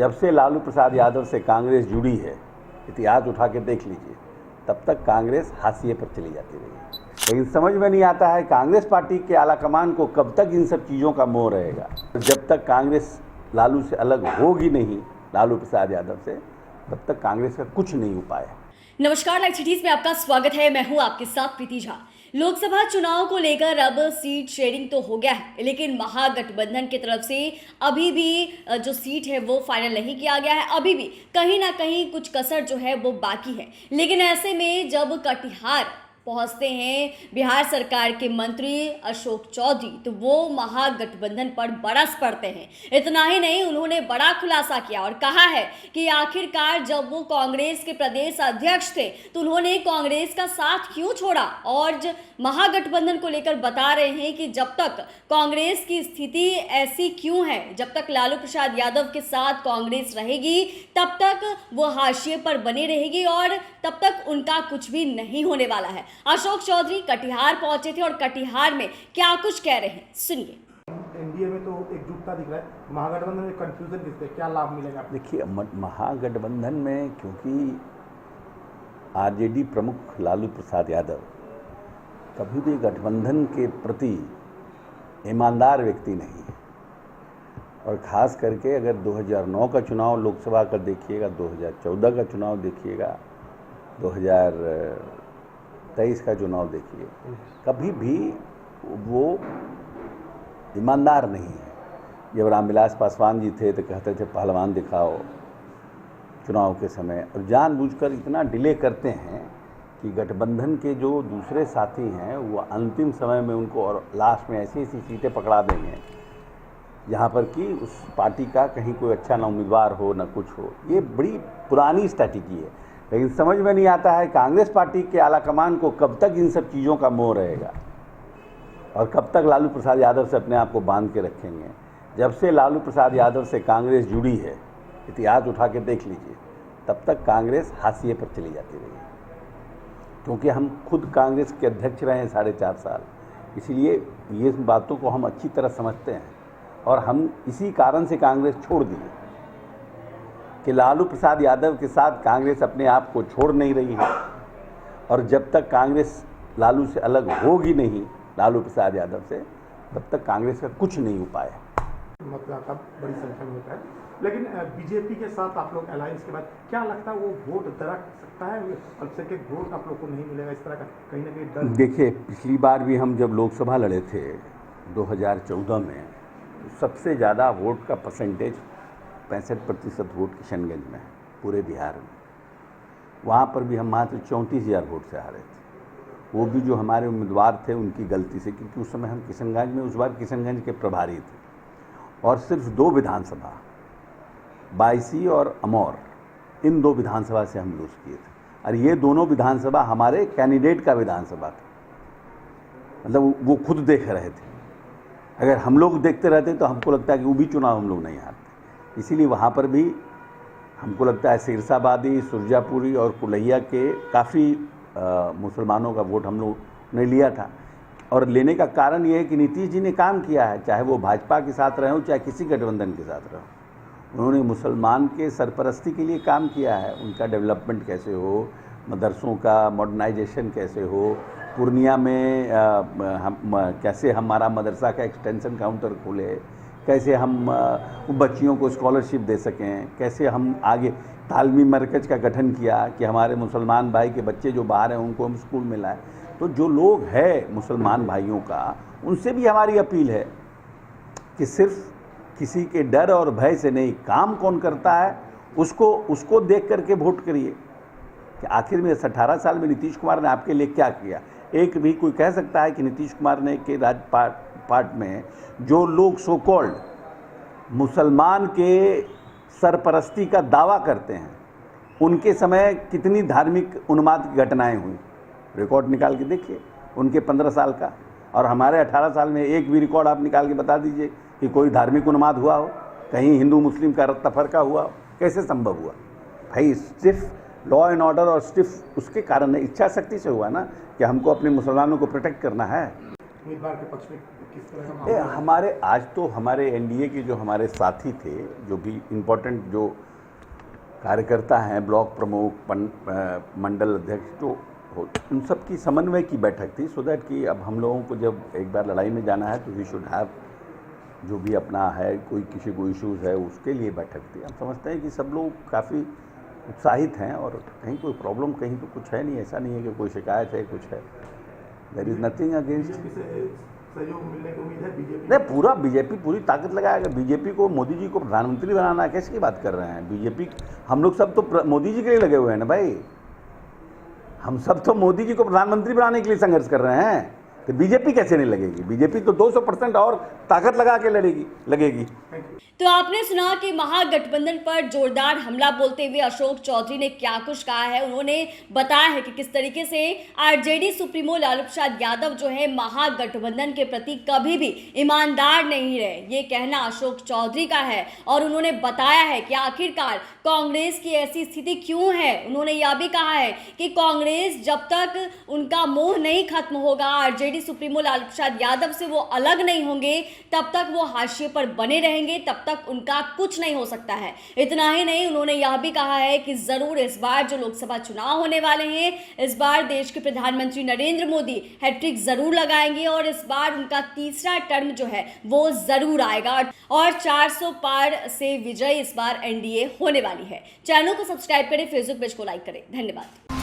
जब से लालू प्रसाद यादव से कांग्रेस जुड़ी है, इतिहास उठा के देख लीजिए, तब तक कांग्रेस हाशिए पर चली जाती रही है। लेकिन समझ में नहीं आता है कांग्रेस पार्टी के आलाकमान को कब तक इन सब चीज़ों का मोह रहेगा। जब तक कांग्रेस लालू से अलग होगी नहीं, लालू प्रसाद यादव से, तब तक कांग्रेस का कुछ नहीं उपाय है। नमस्कार, लाइव सिटीज में आपका स्वागत है। मैं हूं आपके साथ प्रीति झा। लोकसभा चुनाव को लेकर अब सीट शेयरिंग तो हो गया है, लेकिन महागठबंधन की तरफ से अभी भी जो सीट है वो फाइनल नहीं किया गया है। अभी भी कहीं ना कहीं कुछ कसर जो है वो बाकी है। लेकिन ऐसे में जब कटिहार पहुंचते हैं बिहार सरकार के मंत्री अशोक चौधरी, तो वो महागठबंधन पर बरस पड़ते हैं। इतना ही नहीं, उन्होंने बड़ा खुलासा किया और कहा है कि आखिरकार जब वो कांग्रेस के प्रदेश अध्यक्ष थे तो उन्होंने कांग्रेस का साथ क्यों छोड़ा। और महागठबंधन को लेकर बता रहे हैं कि जब तक कांग्रेस की स्थिति ऐसी क्यों है, जब तक लालू प्रसाद यादव के साथ कांग्रेस रहेगी तब तक वो हाशिए पर बनी रहेगी और तब तक उनका कुछ भी नहीं होने वाला है। अशोक चौधरी कटिहार पहुंचे थे और कटिहार में क्या कुछ कह रहे हैं, सुनिए। एनडीए में तो एकजुटता दिख रहा है, महागठबंधन में कंफ्यूजन किससे, क्या लाभ मिलेगा? देखिए, महागठबंधन में क्योंकि आरजेडी प्रमुख लालू प्रसाद यादव कभी भी गठबंधन के प्रति ईमानदार व्यक्ति नहीं है। और ख़ास करके अगर 2009 का चुनाव लोकसभा का देखिएगा, 2014 का चुनाव देखिएगा, 2023 का चुनाव देखिए, कभी भी वो ईमानदार नहीं है। जब रामविलास पासवान जी थे तो कहते थे पहलवान दिखाओ चुनाव के समय, और जानबूझकर इतना डिले करते हैं कि गठबंधन के जो दूसरे साथी हैं वो अंतिम समय में उनको और लास्ट में ऐसी ऐसी सीटें पकड़ा देंगे जहाँ पर कि उस पार्टी का कहीं कोई अच्छा ना उम्मीदवार हो ना कुछ हो। ये बड़ी पुरानी स्ट्रैटेजी है। लेकिन समझ में नहीं आता है कांग्रेस पार्टी के आलाकमान को कब तक इन सब चीज़ों का मोह रहेगा और कब तक लालू प्रसाद यादव से अपने आप को बांध के रखेंगे। जब से लालू प्रसाद यादव से कांग्रेस जुड़ी है, इतिहास उठा के देख लीजिए, तब तक कांग्रेस हाशिए पर चली जाती रही है। क्योंकि हम खुद कांग्रेस के अध्यक्ष रहे हैं 4.5 साल, इसीलिए ये बातों को हम अच्छी तरह समझते हैं। और हम इसी कारण से कांग्रेस छोड़ दिए कि लालू प्रसाद यादव के साथ कांग्रेस अपने आप को छोड़ नहीं रही है। और जब तक कांग्रेस लालू से अलग होगी नहीं, लालू प्रसाद यादव से, तब तक कांग्रेस का कुछ नहीं उपाय है। मतदाता बड़ी संख्या में होता है, लेकिन बीजेपी के साथ आप लोग अलायंस के बाद क्या लगता है वो वोट दरक सकता है? अल्पसंख्यक वोट आप लोग को नहीं मिलेगा, इस तरह का कहीं ना कहीं डर? देखिए, पिछली बार भी हम जब लोकसभा लड़े थे 2014 में, सबसे ज़्यादा वोट का परसेंटेज 65% वोट किशनगंज में है, पूरे बिहार में। वहाँ पर भी हम मात्र 34,000 वोट से हारे थे। वो भी जो हमारे उम्मीदवार थे उनकी गलती से, क्योंकि उस समय हम किशनगंज में, उस बार किशनगंज के प्रभारी थे और सिर्फ 2 विधानसभा, बायसी और अमौर, इन 2 विधानसभा से हम लूज़ किए थे। और ये दोनों विधानसभा हमारे कैंडिडेट का विधानसभा था, मतलब वो खुद देख रहे थे। अगर हम लोग देखते रहते तो हमको लगता है कि वो भी चुनाव हम लोग नहीं हारते। इसीलिए वहाँ पर भी हमको लगता है सिरसाबादी, सुरजापुरी और कुलैया के काफ़ी मुसलमानों का वोट हम लोग ने लिया था। और लेने का कारण ये है कि नीतीश जी ने काम किया है, चाहे वो भाजपा के साथ रहे हो चाहे किसी गठबंधन के साथ रहे हो। उन्होंने मुसलमान के सरपरस्ती के लिए काम किया है। उनका डेवलपमेंट कैसे हो, मदरसों का मॉडर्नाइजेशन कैसे हो, पूर्णिया में कैसे हमारा मदरसा का एक्सटेंशन काउंटर खोले, कैसे हम बच्चियों को स्कॉलरशिप दे सकें, कैसे हम आगे तालमी मरकज़ का गठन किया कि हमारे मुसलमान भाई के बच्चे जो बाहर हैं उनको हम स्कूल में लाएं। तो जो लोग हैं मुसलमान भाइयों का, उनसे भी हमारी अपील है कि सिर्फ किसी के डर और भय से नहीं, काम कौन करता है उसको देख करके वोट करिए। कि आखिर में 18 साल में नीतीश कुमार ने आपके लिए क्या किया? एक भी कोई कह सकता है कि नीतीश कुमार ने के राजपाट में जो लोग सो कॉल्ड मुसलमान के सरपरस्ती का दावा करते हैं, उनके समय कितनी धार्मिक उन्माद की घटनाएं हुई? रिकॉर्ड निकाल के देखिए उनके 15 साल का, और हमारे 18 साल में एक भी रिकॉर्ड आप निकाल के बता दीजिए कि कोई धार्मिक उन्माद हुआ हो, कहीं हिंदू मुस्लिम का तफरका हुआ हो। कैसे संभव हुआ भाई? सिर्फ लॉ एंड ऑर्डर और सिर्फ उसके कारण इच्छा शक्ति से हुआ ना कि हमको अपने मुसलमानों को प्रोटेक्ट करना है। उम्मीदवार के पक्ष में किस तरह का ये माहौल है? हमारे आज तो हमारे एनडीए के जो हमारे साथी थे, जो भी इम्पोर्टेंट जो कार्यकर्ता हैं, ब्लॉक प्रमुख, मंडल अध्यक्ष, जो उन सब की समन्वय की बैठक थी, सो दैट कि अब हम लोगों को जब एक बार लड़ाई में जाना है तो वी शुड हैव जो भी अपना है, कोई किसी को इश्यूज़ है उसके लिए बैठक थी। हम समझते हैं कि सब लोग काफ़ी उत्साहित हैं और कहीं कोई प्रॉब्लम कहीं तो कुछ है नहीं, ऐसा नहीं है कि कोई शिकायत है, कुछ है। There is nothing against. BJP से सहयोग मिलने की उम्मीद है? बीजेपी नहीं, पूरा बीजेपी पूरी ताकत लगाएगा। बीजेपी को मोदी जी को प्रधानमंत्री बनाना है, कैसे की बात कर रहे हैं? बीजेपी, हम लोग सब तो मोदी जी के लिए लगे हुए हैं ना भाई। हम सब तो मोदी जी को प्रधानमंत्री बनाने के लिए संघर्ष कर रहे हैं, तो बीजेपी कैसे नहीं लगेगी? बीजेपी तो 200% और ताकत लगा के लगेगी। तो आपने सुना कि महागठबंधन पर जोरदार हमला बोलते हुए अशोक चौधरी ने क्या कुछ कहा है। उन्होंने बताया है कि किस तरीके से आरजेडी सुप्रीमो लालू प्रसाद यादव जो है महागठबंधन के प्रति कभी भी ईमानदार नहीं रहे, ये कहना अशोक चौधरी का है। और उन्होंने बताया है कि आखिरकार कांग्रेस की ऐसी स्थिति क्यों है। उन्होंने यह भी कहा है कि कांग्रेस जब तक उनका मोह नहीं खत्म होगा, आरजेडी सुप्रीमो लालू प्रसाद यादव से वो अलग नहीं होंगे, तब तक वो हाशिए पर बने रहेंगे, तब तक उनका कुछ नहीं हो सकता है। इतना ही नहीं, उन्होंने यह भी कहा है कि जरूर इस बार जो लोकसभा चुनाव होने वाले हैं, इस बार देश के प्रधानमंत्री नरेंद्र मोदी हैट्रिक जरूर लगाएंगे और इस बार उनका तीसरा टर्म जो है वो जरूर आएगा और 400 पार से विजय इस बार एनडीए होने वाली है। चैनल को सब्सक्राइब करें, फेसबुक पेज को लाइक करें। धन्यवाद।